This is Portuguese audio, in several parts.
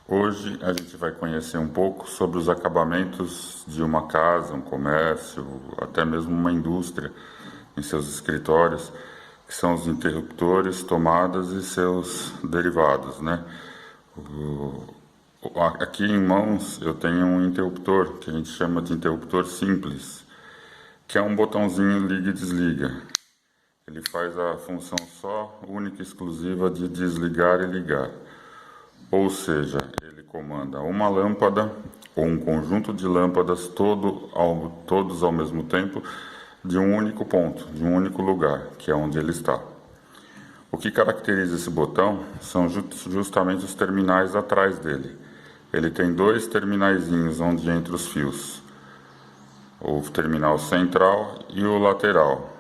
Hoje a gente vai conhecer um pouco sobre os acabamentos de uma casa, um comércio, até mesmo uma indústria em seus escritórios, que são os interruptores, tomadas e seus derivados, né? Aqui em mãos eu tenho um interruptor que a gente chama de interruptor simples, que é um botãozinho liga e desliga. Ele faz a função só única e exclusiva de desligar e ligar. Ou seja, ele comanda uma lâmpada ou um conjunto de lâmpadas todos ao mesmo tempo de um único ponto, de um único lugar, que é onde ele está. O que caracteriza esse botão são justamente os terminais atrás dele. Ele tem dois terminaizinhos onde entra os fios, o terminal central e o lateral.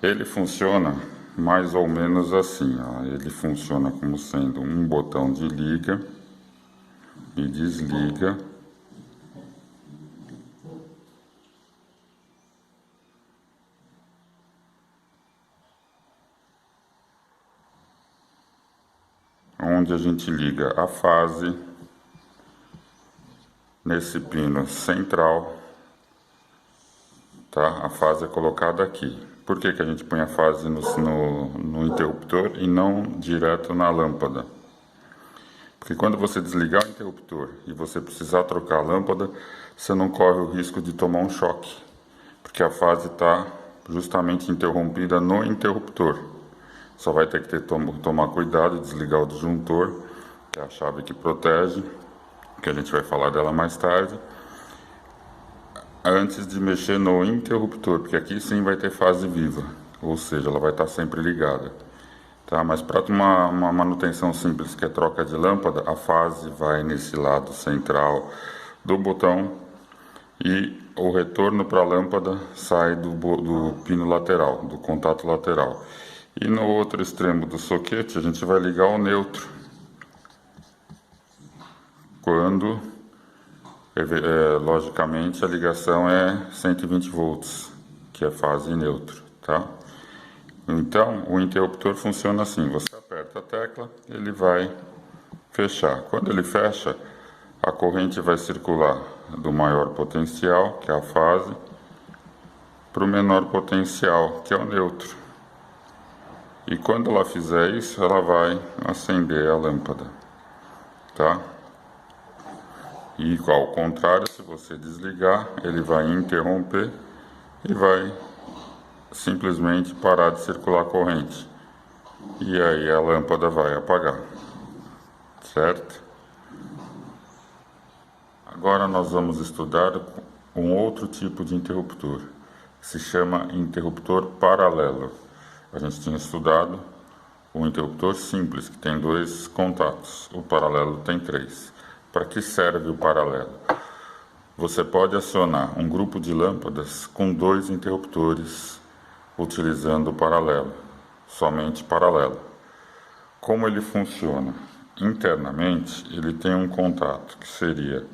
Ele funciona mais ou menos assim, ó. Ele funciona como sendo um botão de liga e desliga, onde a gente liga a fase nesse pino central, tá? A fase é colocada aqui. Por que que a gente põe a fase no interruptor e não direto na lâmpada? Porque quando você desligar o interruptor e você precisar trocar a lâmpada, você não corre o risco de tomar um choque, porque a fase está justamente interrompida no interruptor. Só vai ter que tomar cuidado e desligar o disjuntor, que é a chave que protege, que a gente vai falar dela mais tarde, antes de mexer no interruptor, porque aqui sim vai ter fase viva, ou seja, ela vai estar sempre ligada. Tá? Mas para uma manutenção simples, que é troca de lâmpada, a fase vai nesse lado central do botão e o retorno para a lâmpada sai do pino lateral, do contato lateral. E no outro extremo do soquete a gente vai ligar o neutro, quando logicamente a ligação é 120 volts, que é fase neutro, tá? Então o interruptor funciona assim: você aperta a tecla, ele vai fechar. Quando ele fecha, a corrente vai circular do maior potencial, que é a fase, para o menor potencial, que é o neutro. E quando ela fizer isso, ela vai acender a lâmpada, tá? E ao contrário, se você desligar, ele vai interromper e vai simplesmente parar de circular a corrente. E aí a lâmpada vai apagar, certo? Agora nós vamos estudar um outro tipo de interruptor, que se chama interruptor paralelo. A gente tinha estudado o interruptor simples, que tem dois contatos. O paralelo tem três. Para que serve o paralelo? Você pode acionar um grupo de lâmpadas com dois interruptores utilizando o paralelo, somente paralelo. Como ele funciona? Internamente, ele tem um contato que seria,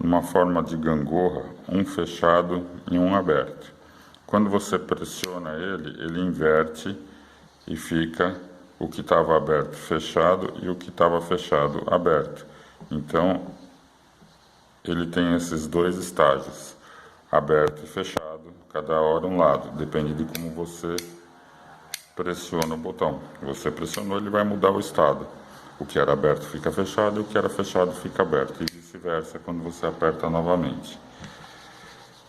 numa forma de gangorra, um fechado e um aberto. Quando você pressiona ele, ele inverte e fica o que estava aberto fechado e o que estava fechado aberto. Então, ele tem esses dois estágios, aberto e fechado, cada hora um lado, depende de como você pressiona o botão. Você pressionou, ele vai mudar o estado. O que era aberto fica fechado e o que era fechado fica aberto, e vice-versa quando você aperta novamente.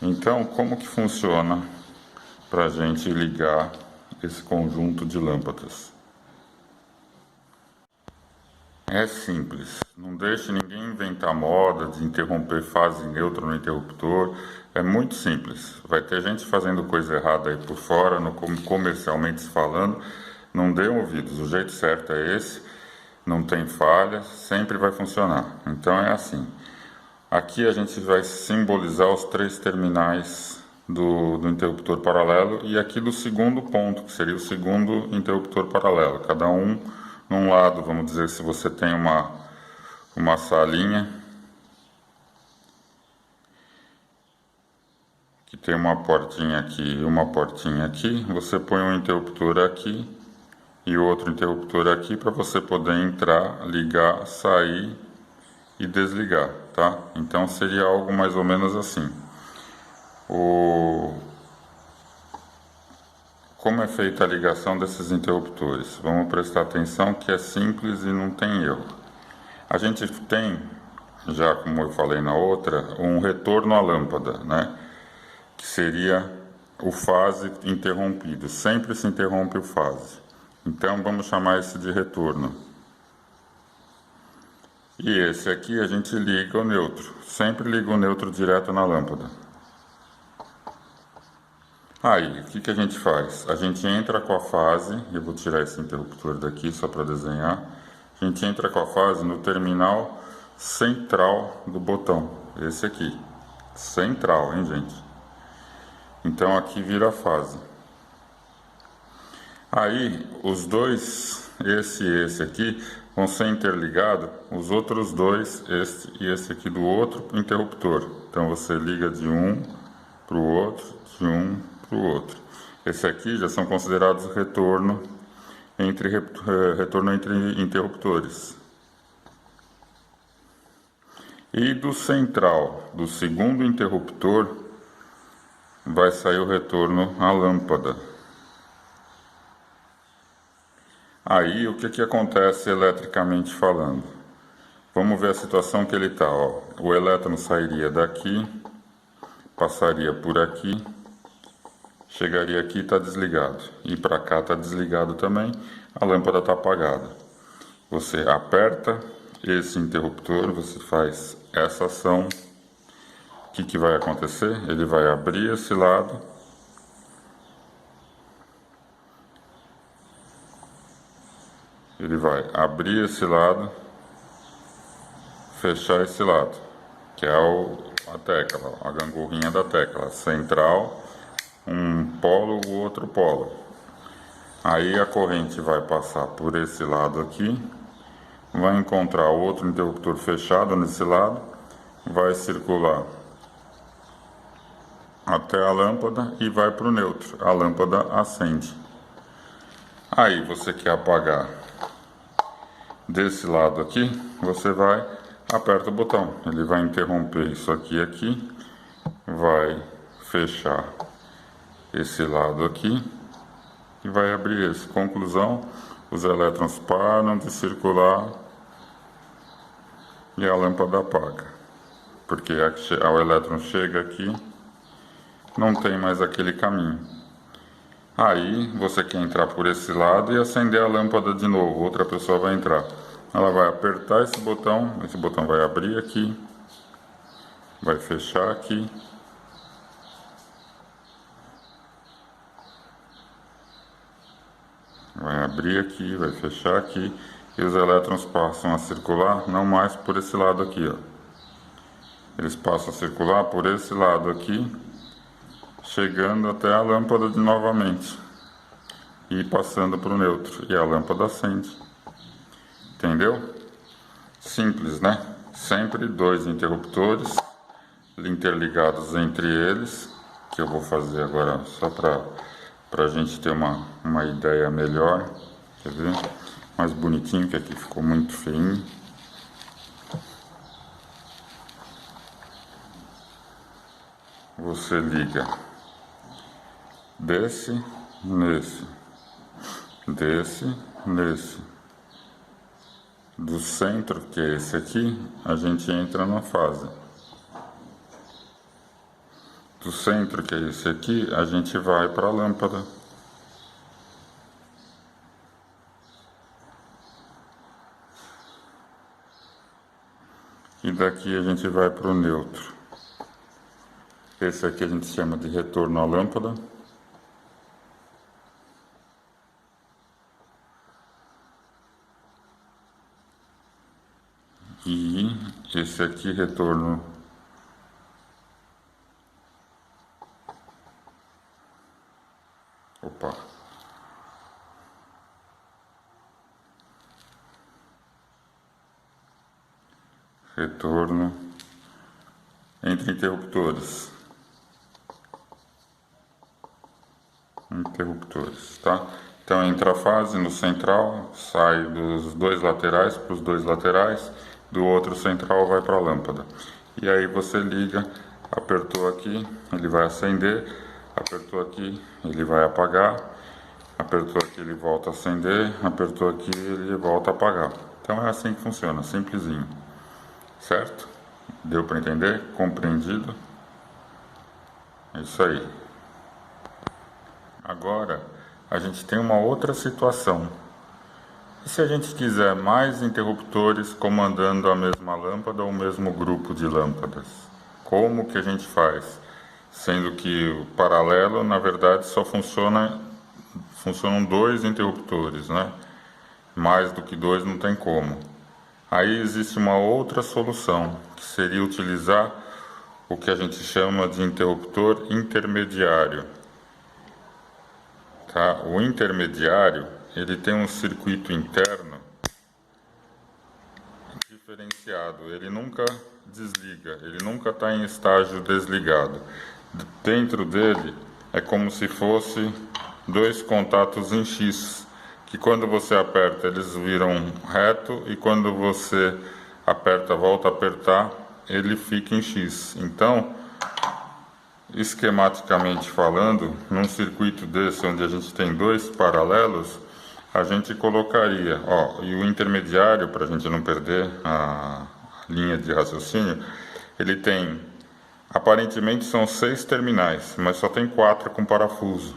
Então, como que funciona para a gente ligar esse conjunto de lâmpadas? É simples, não deixe ninguém inventar moda de interromper fase neutra no interruptor. É muito simples. Vai ter gente fazendo coisa errada aí por fora, comercialmente falando. Não dê ouvidos, o jeito certo é esse, não tem falha, sempre vai funcionar. Então é assim. Aqui a gente vai simbolizar os três terminais do interruptor paralelo e aqui do segundo ponto, que seria o segundo interruptor paralelo. Cada um num lado, vamos dizer, se você tem uma salinha que tem uma portinha aqui e uma portinha aqui, você põe um interruptor aqui e outro interruptor aqui para você poder entrar, ligar, sair e desligar, tá? Então seria algo mais ou menos assim. Como é feita a ligação desses interruptores? Vamos prestar atenção que é simples e não tem erro. A gente tem, já como eu falei na outra, um retorno à lâmpada, né? Que seria o fase interrompido. Sempre se interrompe o fase. Então vamos chamar esse de retorno. E esse aqui a gente liga o neutro. Sempre liga o neutro direto na lâmpada. Aí, o que a gente faz? A gente entra com a fase, eu vou tirar esse interruptor daqui só para desenhar. A gente entra com a fase no terminal central do botão. Esse aqui. Central, hein, gente? Então aqui vira a fase. Aí, os dois, esse e esse aqui, vão ser interligados, os outros dois, esse e esse aqui do outro interruptor. Então você liga de um para o outro, de um para o outro. Esse aqui já são considerados retorno entre interruptores. E do central, do segundo interruptor, vai sair o retorno à lâmpada. Aí, o que acontece eletricamente falando? Vamos ver a situação que ele está. O elétron sairia daqui, passaria por aqui, chegaria aqui e está desligado. E para cá está desligado também, a lâmpada está apagada. Você aperta esse interruptor, você faz essa ação. O que vai acontecer? Ele vai abrir esse lado. Ele vai abrir esse lado, fechar esse lado, que é a tecla, a gangorrinha da tecla. Central, um polo, o outro polo. Aí a corrente vai passar por esse lado aqui, vai encontrar outro interruptor fechado nesse lado, vai circular até a lâmpada e vai para o neutro. A lâmpada acende. Aí você quer apagar desse lado aqui, você vai, aperta o botão, ele vai interromper isso aqui, vai fechar esse lado aqui e vai abrir esse. Conclusão, os elétrons param de circular e a lâmpada apaga, porque o elétron chega aqui, não tem mais aquele caminho. Aí você quer entrar por esse lado e acender a lâmpada de novo, outra pessoa vai entrar. Ela vai apertar esse botão vai abrir aqui, vai fechar aqui. Vai abrir aqui, vai fechar aqui e os elétrons passam a circular não mais por esse lado aqui, ó. Eles passam a circular por esse lado aqui, chegando até a lâmpada novamente e passando para o neutro, e a lâmpada acende. Entendeu? Simples, né? Sempre dois interruptores interligados entre eles, que eu vou fazer agora só para a gente ter uma ideia melhor. Quer ver? Mais bonitinho, que aqui ficou muito feinho. Você liga desse nesse, desse nesse. Do centro, que é esse aqui, a gente entra na fase. Do centro, que é esse aqui, a gente vai para a lâmpada. E daqui a gente vai para o neutro. Esse aqui a gente chama de retorno à lâmpada. E esse aqui retorno retorno entre interruptores, tá? Então entra a fase no central, sai dos dois laterais para os dois laterais, do outro central vai para a lâmpada. E aí você liga, apertou aqui, ele vai acender, apertou aqui, ele vai apagar, apertou aqui, ele volta a acender, apertou aqui, ele volta a apagar. Então é assim que funciona, simplesinho. Certo? Deu para entender? Compreendido? É isso aí. Agora, a gente tem uma outra situação. E se a gente quiser mais interruptores comandando a mesma lâmpada ou o mesmo grupo de lâmpadas? Como que a gente faz? Sendo que o paralelo, na verdade, só funcionam dois interruptores, né? Mais do que dois não tem como. Aí existe uma outra solução, que seria utilizar o que a gente chama de interruptor intermediário. Tá? O intermediário, ele tem um circuito interno diferenciado, ele nunca desliga, ele nunca está em estágio desligado. Dentro dele é como se fosse dois contatos em X, que quando você aperta eles viram reto e quando você aperta, volta a apertar, ele fica em X. Então, esquematicamente falando, num circuito desse onde a gente tem dois paralelos, a gente colocaria, ó, e o intermediário, para a gente não perder a linha de raciocínio, ele tem, aparentemente são 6 terminais, mas só tem 4 com parafuso.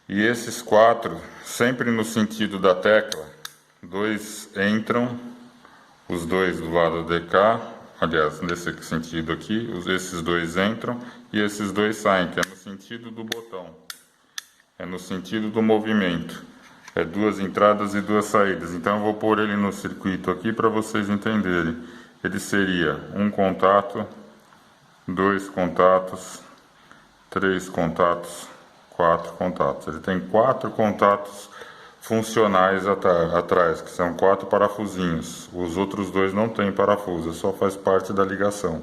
E esses 4, sempre no sentido da tecla, 2 entram, os dois do lado de cá, aliás, nesse sentido aqui, esses 2 entram e esses 2 saem, que é no sentido do botão, é no sentido do movimento, é 2 entradas e 2 saídas. Então eu vou pôr ele no circuito aqui para vocês entenderem. Ele seria 1 contato, 2 contatos, 3 contatos, 4 contatos. Ele tem 4 contatos funcionais atrás, que são 4 parafusinhos. Os outros 2 não tem parafuso, só faz parte da ligação.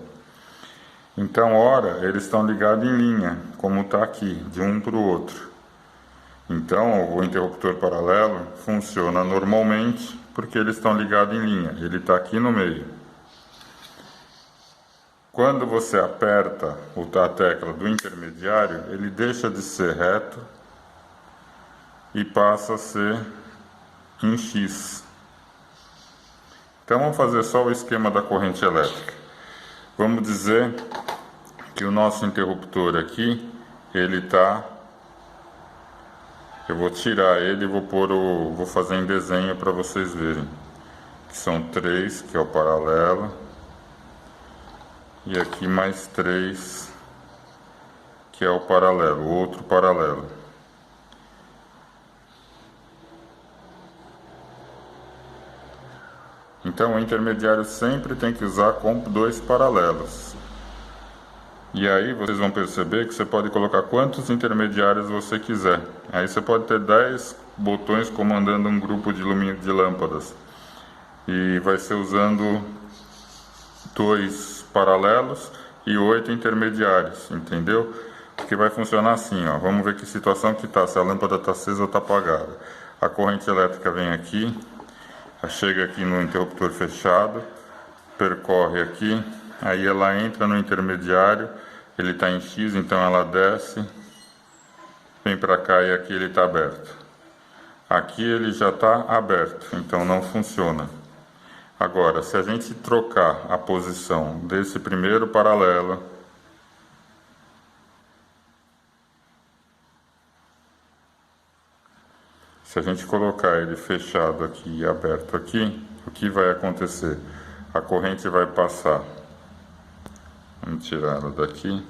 Então, ora, eles estão ligados em linha, como está aqui, de um para o outro. Então, o interruptor paralelo funciona normalmente porque eles estão ligados em linha. Ele está aqui no meio. Quando você aperta a tecla do intermediário, ele deixa de ser reto e passa a ser em X. Então vamos fazer só o esquema da corrente elétrica. Vamos dizer que o nosso interruptor aqui, ele está... Eu vou tirar ele e vou fazer em desenho para vocês verem. Que são 3, que é o paralelo. E aqui mais 3, que é o paralelo, o outro paralelo. Então o intermediário sempre tem que usar com 2 paralelos. E aí vocês vão perceber que você pode colocar quantos intermediários você quiser. Aí você pode ter 10 botões comandando um grupo de lâmpadas. E vai ser usando 2 paralelos e 8 intermediários, entendeu? Porque vai funcionar assim, ó. Vamos ver que situação que está, se a lâmpada está acesa ou está apagada. A corrente elétrica vem aqui, chega aqui no interruptor fechado, percorre aqui, aí ela entra no intermediário, ele está em X, então ela desce, vem para cá e aqui ele está aberto. Aqui ele já está aberto, então não funciona. Agora, se a gente trocar a posição desse primeiro paralelo, se a gente colocar ele fechado aqui e aberto aqui, o que vai acontecer? A corrente vai passar. Vamos tirar ela daqui.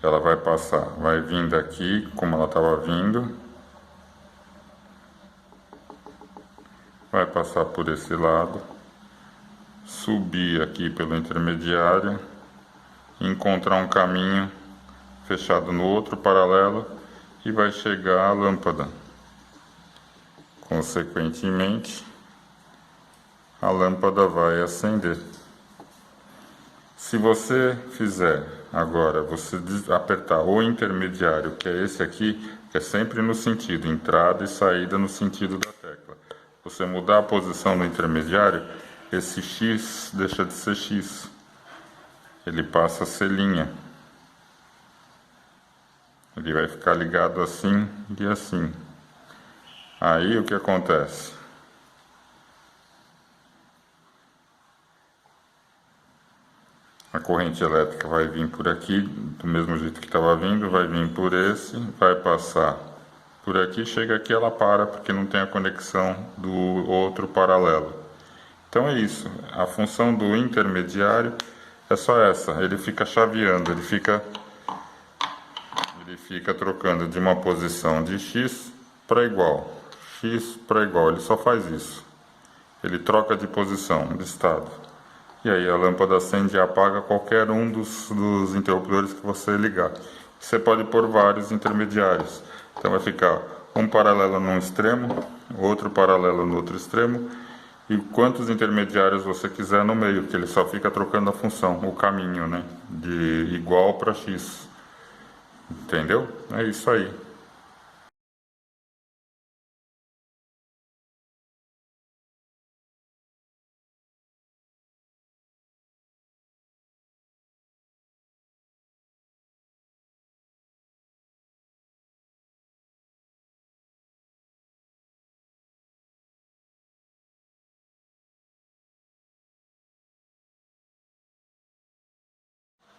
Ela vai passar, vai vir daqui, como ela estava vindo. Vai passar por esse lado, subir aqui pelo intermediário, encontrar um caminho fechado no outro paralelo e vai chegar à lâmpada. Consequentemente, a lâmpada vai acender. Se você fizer agora você apertar o intermediário, que é esse aqui, que é sempre no sentido entrada e saída no sentido da tecla. Você mudar a posição do intermediário, esse X deixa de ser X, ele passa a ser linha. Ele vai ficar ligado assim e assim. Aí o que acontece? A corrente elétrica vai vir por aqui, do mesmo jeito que estava vindo, vai vir por esse, vai passar por aqui, chega aqui, ela para, porque não tem a conexão do outro paralelo. Então é isso, a função do intermediário é só essa, ele fica chaveando, ele fica trocando de uma posição de X para igual, ele só faz isso. Ele troca de posição, de estado. E aí a lâmpada acende e apaga qualquer um dos interruptores que você ligar. Você pode pôr vários intermediários. Então vai ficar um paralelo num extremo, outro paralelo no outro extremo, e quantos intermediários você quiser no meio, que ele só fica trocando a função, o caminho, né? De igual para X. Entendeu? É isso aí.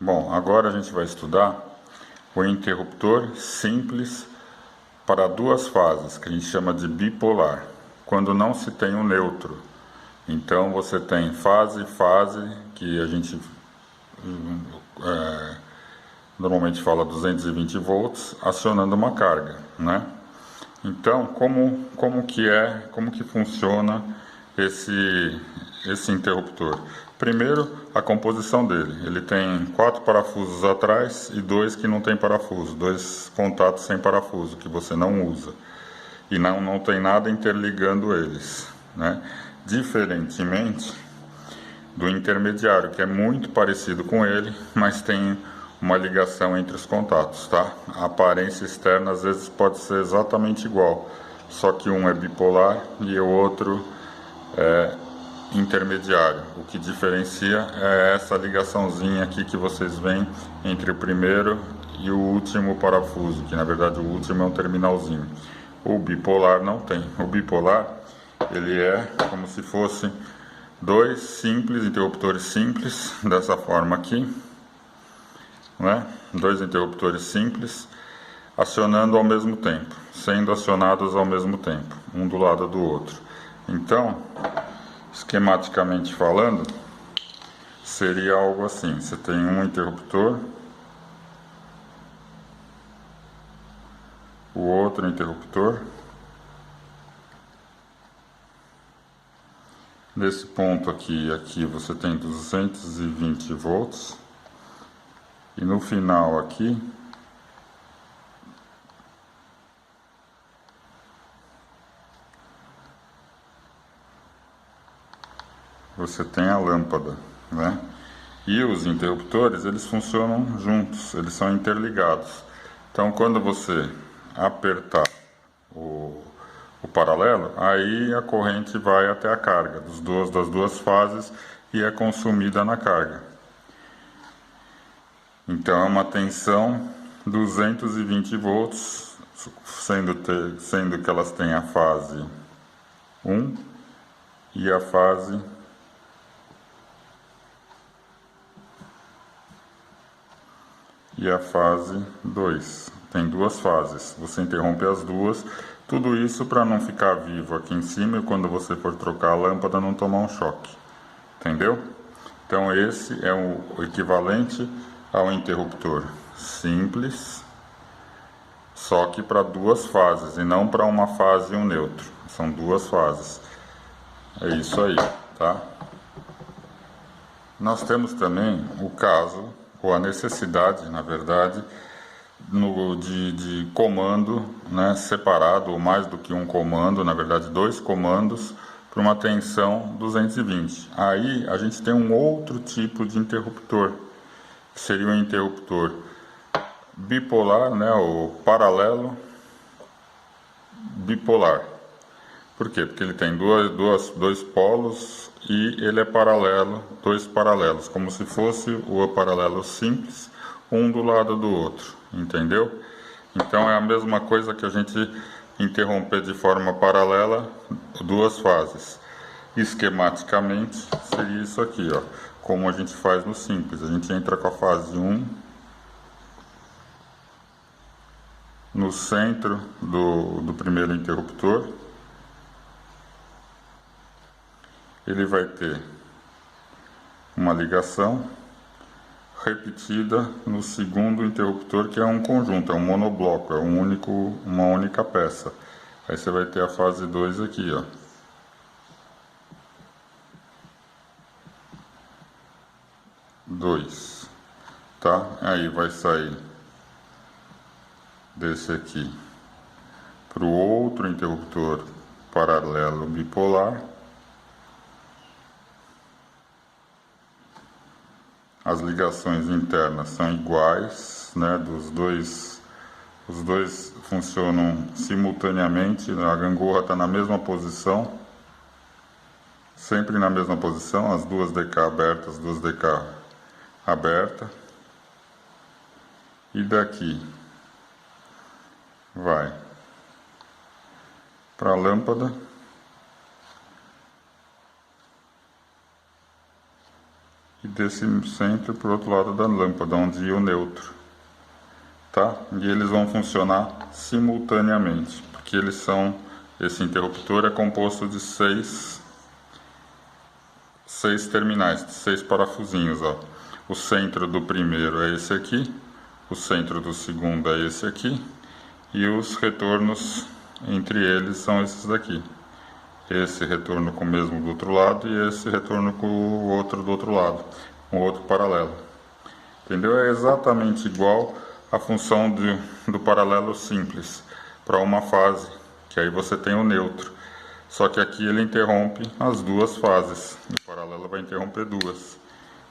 Bom, agora a gente vai estudar o interruptor simples para duas fases, que a gente chama de bipolar, quando não se tem um neutro. Então você tem fase, que a gente normalmente fala 220 volts, acionando uma carga, né? Então, como que funciona esse interruptor? Primeiro, a composição dele. Ele tem 4 parafusos atrás e 2 que não tem parafuso, 2 contatos sem parafuso, que você não usa. E não tem nada interligando eles, né? Diferentemente do intermediário, que é muito parecido com ele, mas tem uma ligação entre os contatos, tá? A aparência externa às vezes pode ser exatamente igual, só que um é bipolar e o outro é intermediário. O que diferencia é essa ligaçãozinha aqui que vocês veem entre o primeiro e o último parafuso, que na verdade o último é um terminalzinho. O bipolar não tem. O bipolar, ele é como se fosse dois interruptores simples, dessa forma aqui, né? Dois interruptores simples acionando ao mesmo tempo, sendo acionados ao mesmo tempo, um do lado do outro. Então, esquematicamente falando, seria algo assim: você tem um interruptor, o outro interruptor. Nesse ponto aqui você tem 220 volts. E no final aqui, você tem a lâmpada, né? E os interruptores, eles funcionam juntos, eles são interligados. Então, quando você apertar o paralelo, aí a corrente vai até a carga das duas fases e é consumida na carga. Então é uma tensão 220 volts, sendo que elas têm a fase 1 e a fase 2. Tem duas fases, você interrompe as duas, tudo isso para não ficar vivo aqui em cima e quando você for trocar a lâmpada não tomar um choque, entendeu? Então esse é o equivalente ao interruptor simples, só que para duas fases e não para uma fase e um neutro, são duas fases. É isso aí, tá? Nós temos também o caso, ou a necessidade, na verdade, de comando, né, separado, ou mais do que um comando, na verdade 2 comandos, para uma tensão 220. Aí a gente tem um outro tipo de interruptor, seria um interruptor bipolar, né, ou paralelo bipolar. Por quê? Porque ele tem dois polos e ele é paralelo, dois paralelos, como se fosse o paralelo simples, um do lado do outro, entendeu? Então é a mesma coisa que a gente interromper de forma paralela duas fases. Esquematicamente seria isso aqui, ó, como a gente faz no simples. A gente entra com a fase 1 no centro do primeiro interruptor. Ele vai ter uma ligação repetida no segundo interruptor, que é um conjunto, é um monobloco, é uma única peça. Aí você vai ter a fase 2 aqui, ó. Dois, tá? Aí vai sair desse aqui para o outro interruptor paralelo bipolar. As ligações internas são iguais, né? Os dois funcionam simultaneamente. A gangorra está na mesma posição, sempre na mesma posição, as duas DK abertas, as duas DK aberta. E daqui vai para a lâmpada, e desse centro para o outro lado da lâmpada, onde ia o neutro, tá? E eles vão funcionar simultaneamente, porque esse interruptor é composto de seis terminais, de 6 parafusinhos, ó. O centro do primeiro é esse aqui, o centro do segundo é esse aqui, e os retornos entre eles são esses daqui. Esse retorno com o mesmo do outro lado e esse retorno com o outro do outro lado, um outro paralelo. Entendeu? É exatamente igual a função do paralelo simples para uma fase, que aí você tem o neutro. Só que aqui ele interrompe as duas fases, o paralelo vai interromper duas,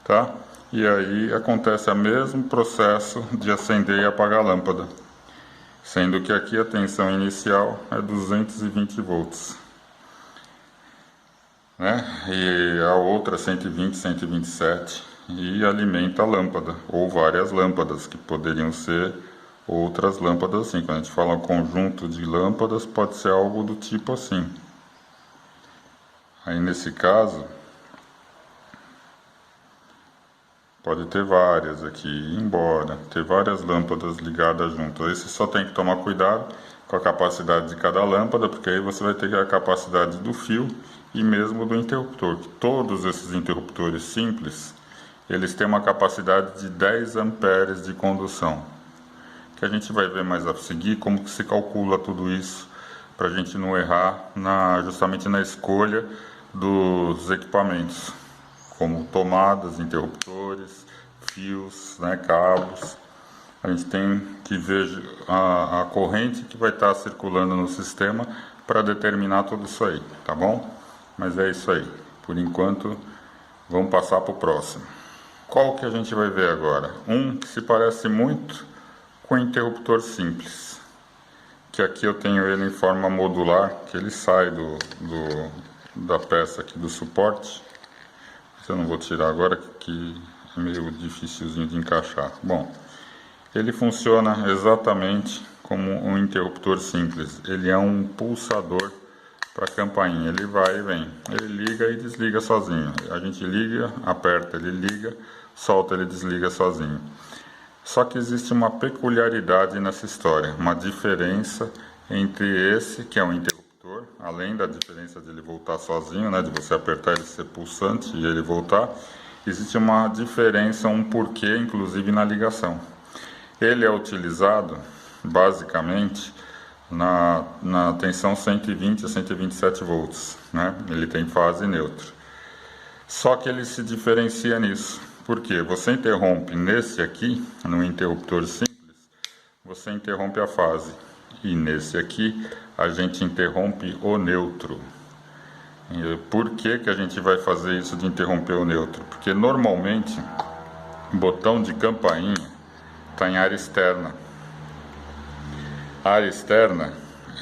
tá? E aí acontece o mesmo processo de acender e apagar a lâmpada, sendo que aqui a tensão inicial é 220 volts. Né? E a outra 120, 127, e alimenta a lâmpada, ou várias lâmpadas, que poderiam ser outras lâmpadas assim. Quando a gente fala um conjunto de lâmpadas, pode ser algo do tipo assim. Aí nesse caso, pode ter várias aqui, embora ter várias lâmpadas ligadas juntas. Aí você só tem que tomar cuidado com a capacidade de cada lâmpada, porque aí você vai ter a capacidade do fio e mesmo do interruptor. Todos esses interruptores simples, eles têm uma capacidade de 10 amperes de condução, que a gente vai ver mais a seguir como que se calcula tudo isso, para a gente não errar justamente na escolha dos equipamentos, como tomadas, interruptores, fios, né, cabos. A gente tem que ver a corrente que vai estar circulando no sistema para determinar tudo isso aí, tá bom? Mas é isso aí. Por enquanto, vamos passar para o próximo. Qual que a gente vai ver agora? Um que se parece muito com o interruptor simples, que aqui eu tenho ele em forma modular, que ele sai da peça aqui do suporte. Eu não vou tirar agora, que é meio dificilzinho de encaixar. Bom, ele funciona exatamente como um interruptor simples. Ele é um pulsador para a campainha. Ele vai e vem. Ele liga e desliga sozinho. A gente liga, aperta, ele liga, solta, ele desliga sozinho. Só que existe uma peculiaridade nessa história, uma diferença entre esse, que é um interruptor, além da diferença de ele voltar sozinho, né, de você apertar ele ser pulsante e ele voltar, existe uma diferença, um porquê, inclusive na ligação. Ele é utilizado basicamente na tensão 120 a 127 volts, né? Ele tem fase neutra. Só que ele se diferencia nisso, porque você interrompe nesse aqui, no interruptor simples, você interrompe a fase, e nesse aqui a gente interrompe o neutro. E por que a gente vai fazer isso de interromper o neutro? Porque normalmente botão de campainha está em área externa. A área externa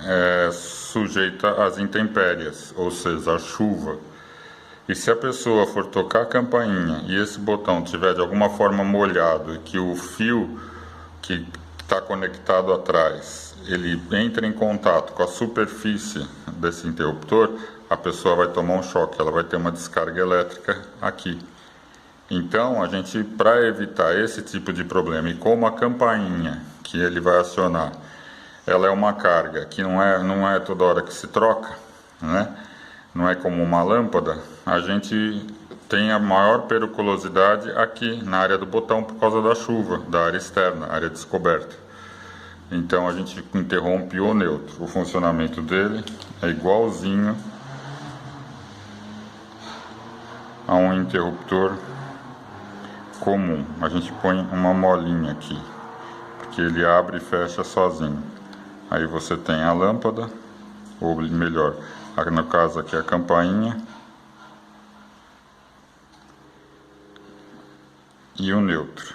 é sujeita às intempéries, ou seja, à chuva. E se a pessoa for tocar a campainha e esse botão tiver de alguma forma molhado e que o fio que está conectado atrás, ele entra em contato com a superfície desse interruptor, a pessoa vai tomar um choque, ela vai ter uma descarga elétrica aqui. Então, a gente, para evitar esse tipo de problema, e como a campainha que ele vai acionar, ela é uma carga que não é toda hora que se troca, né? Não é como uma lâmpada, a gente tem a maior periculosidade aqui na área do botão por causa da chuva, da área externa, área descoberta. Então a gente interrompe o neutro. O funcionamento dele é igualzinho a um interruptor comum. A gente põe uma molinha aqui, porque ele abre e fecha sozinho. Aí você tem a lâmpada, ou melhor, no caso aqui a campainha e o neutro.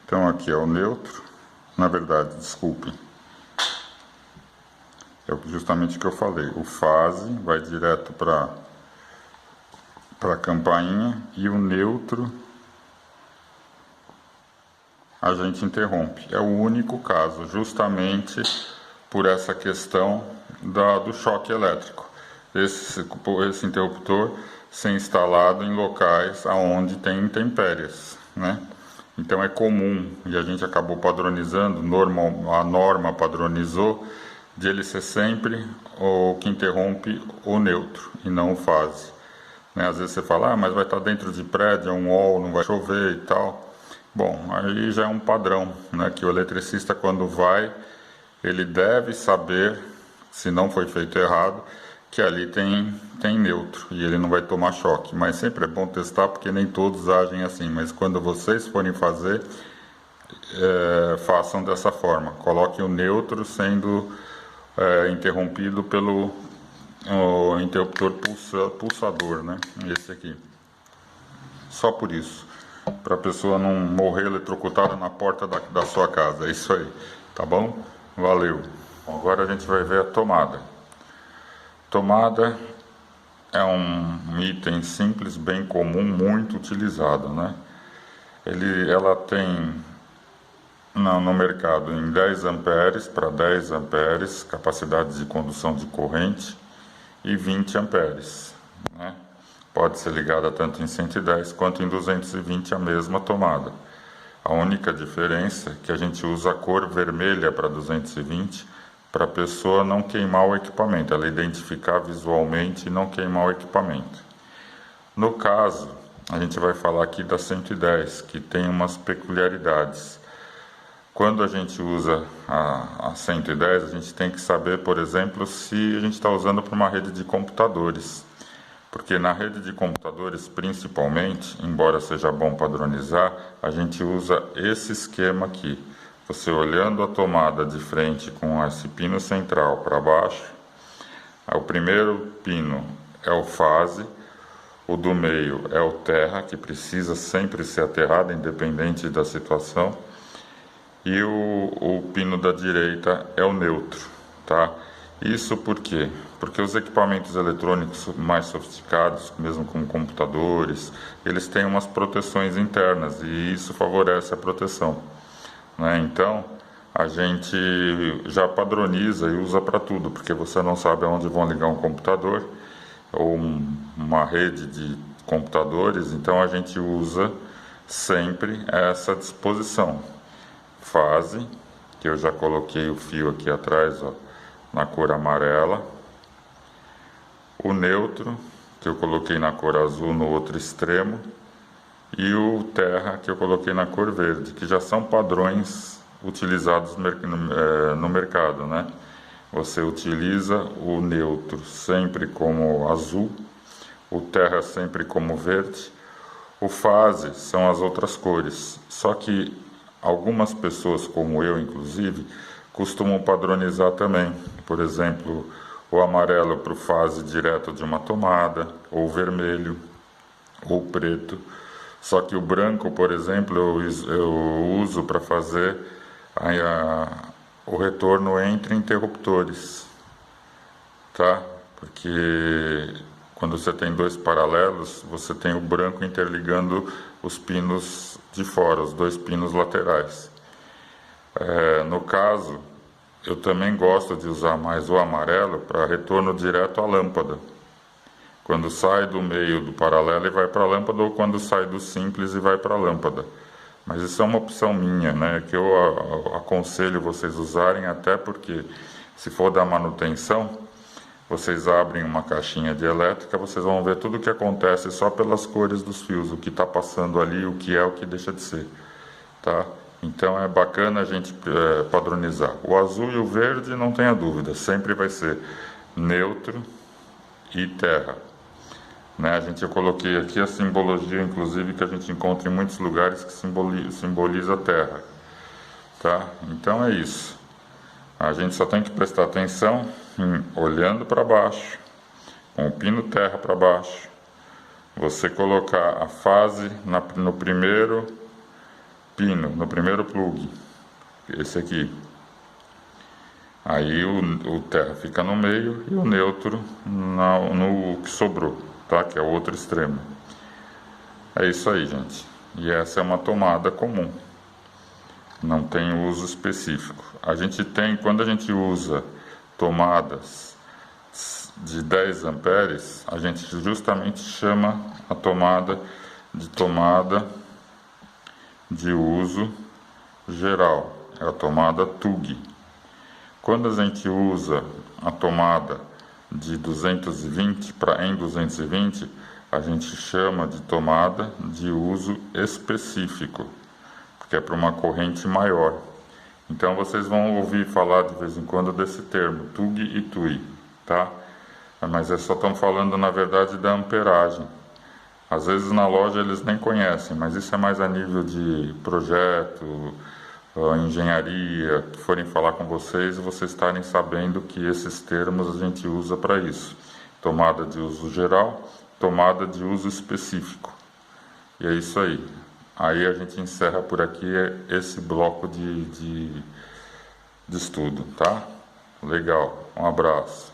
Então aqui é o neutro, na verdade, desculpem, é justamente o que eu falei, o fase vai direto para a campainha e o neutro a gente interrompe. É o único caso, justamente por essa questão do choque elétrico. Esse interruptor ser instalado em locais onde tem intempéries, né? Então é comum, e a gente acabou padronizando, a norma padronizou, de ele ser sempre o que interrompe o neutro e não o fase. Né? Às vezes você fala, mas vai estar dentro de prédio, é um wall, não vai chover e tal. Bom, aí já é um padrão, né? Que o eletricista, quando vai, ele deve saber, se não foi feito errado, que ali tem neutro e ele não vai tomar choque. Mas sempre é bom testar, porque nem todos agem assim. Mas quando vocês forem fazer, façam dessa forma. Coloquem o neutro sendo interrompido pelo interruptor pulsador, né? Esse aqui. Só por isso. Para a pessoa não morrer eletrocutada na porta da sua casa. É isso aí. Tá bom? Valeu. Bom, agora a gente vai ver a tomada. Tomada é um item simples, bem comum, muito utilizado, né? Ela tem no mercado em 10 amperes para 10 amperes, capacidade de condução de corrente, e 20 amperes, né? Pode ser ligada tanto em 110 quanto em 220 a mesma tomada. A única diferença é que a gente usa a cor vermelha para 220 para a pessoa não queimar o equipamento, ela identificar visualmente e não queimar o equipamento. No caso, a gente vai falar aqui da 110, que tem umas peculiaridades. Quando a gente usa a 110, a gente tem que saber, por exemplo, se a gente está usando para uma rede de computadores. Porque na rede de computadores, principalmente, embora seja bom padronizar, a gente usa esse esquema aqui. Você olhando a tomada de frente com esse pino central para baixo, o primeiro pino é o fase, o do meio é o terra, que precisa sempre ser aterrado, independente da situação, e o pino da direita é o neutro, tá? Isso por quê? Porque os equipamentos eletrônicos mais sofisticados, mesmo como computadores, eles têm umas proteções internas e isso favorece a proteção, né? Então, a gente já padroniza e usa para tudo, porque você não sabe aonde vão ligar um computador ou uma rede de computadores, então a gente usa sempre essa disposição. Fase, que eu já coloquei o fio aqui atrás, ó, na cor amarela. O neutro, que eu coloquei na cor azul no outro extremo. E o terra, que eu coloquei na cor verde, que já são padrões utilizados no mercado, né? Você utiliza o neutro sempre como azul, o terra sempre como verde, o fase são as outras cores. Só que algumas pessoas, como eu inclusive, costumam padronizar também. Por exemplo, o amarelo para o fase direto de uma tomada, ou o vermelho. ou preto. Só que o branco, por exemplo, eu uso para fazer o retorno entre interruptores, tá? Porque quando você tem dois paralelos, você tem o branco interligando os pinos de fora, os dois pinos laterais. No caso, eu também gosto de usar mais o amarelo para retorno direto à lâmpada. Quando sai do meio do paralelo e vai para a lâmpada, ou quando sai do simples e vai para a lâmpada. Mas isso é uma opção minha, né? Que eu aconselho vocês usarem, até porque se for dar manutenção, vocês abrem uma caixinha de elétrica, vocês vão ver tudo o que acontece só pelas cores dos fios, o que está passando ali, o que é, o que deixa de ser, tá? Então é bacana a gente padronizar. O azul e o verde, não tenha dúvida, sempre vai ser neutro e terra. Né? Eu coloquei aqui a simbologia, inclusive, que a gente encontra em muitos lugares, que simboliza a terra. Tá? Então é isso. A gente só tem que prestar atenção olhando para baixo, com o pino terra para baixo. Você colocar a fase no primeiro pino, no primeiro plug, esse aqui. Aí o terra fica no meio e o neutro no que sobrou, tá? Que é o outro extremo. É isso aí, gente. E essa é uma tomada comum. Não tem uso específico. Quando a gente usa tomadas de 10 amperes, a gente justamente chama a tomada de uso geral. É a tomada TUG. Quando a gente usa a tomada de 220 em 220, a gente chama de tomada de uso específico, porque é para uma corrente maior. Então vocês vão ouvir falar de vez em quando desse termo, TUG e TUI, tá? Mas só estão falando na verdade da amperagem. Às vezes na loja eles nem conhecem, mas isso é mais a nível de projeto, engenharia, que forem falar com vocês e vocês estarem sabendo que esses termos a gente usa para isso. Tomada de uso geral, tomada de uso específico. E é isso aí. Aí a gente encerra por aqui esse bloco de estudo, tá? Legal. Um abraço.